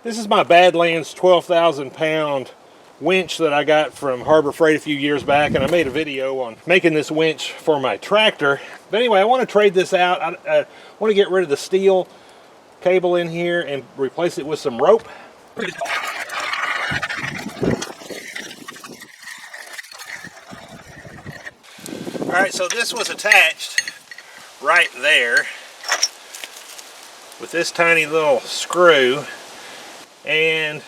This is my Badlands 12,000 pound winch that I got from Harbor Freight a few years back, and I made a video on making this winch for my tractor. But anyway, I want to trade this out. I want to get rid of the steel cable in here and replace it with some rope. Alright, so this was attached right there with this tiny little screw, and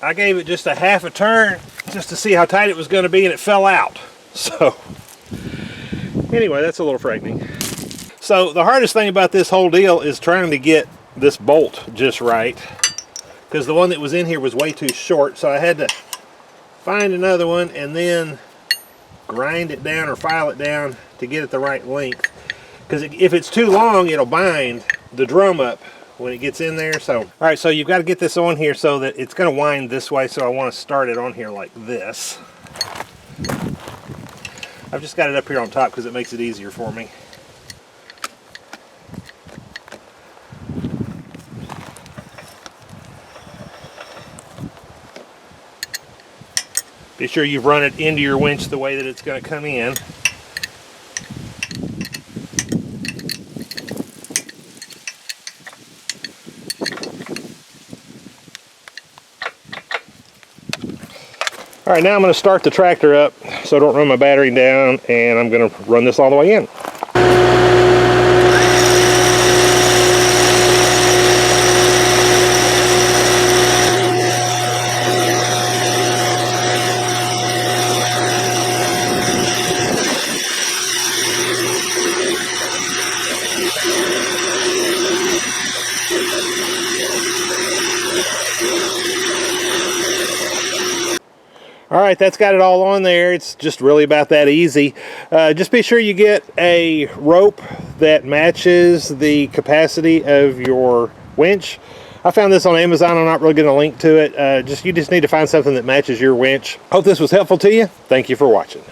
I gave it just a half a turn just to see how tight it was going to be, and it fell out. So anyway, that's a little frightening. So the hardest thing about this whole deal is trying to get this bolt just right, because the one that was in here was way too short, so I had to find another one and then grind it down or file it down to get it the right length, because if it's too long it'll bind the drum up when it gets in there. So alright, so you've got to get this on here so that it's going to wind this way, so I want to start it on here like this. I've just got it up here on top because it makes it easier for me. Be sure you've run it into your winch the way that it's going to come in. Alright, now I'm going to start the tractor up so I don't run my battery down, and I'm going to run this all the way in. Alright, that's got it all on there. It's just really about that easy. Just be sure you get a rope that matches the capacity of your winch. I found this on Amazon. I'm not really going to link to it. You just need to find something that matches your winch. Hope this was helpful to you. Thank you for watching.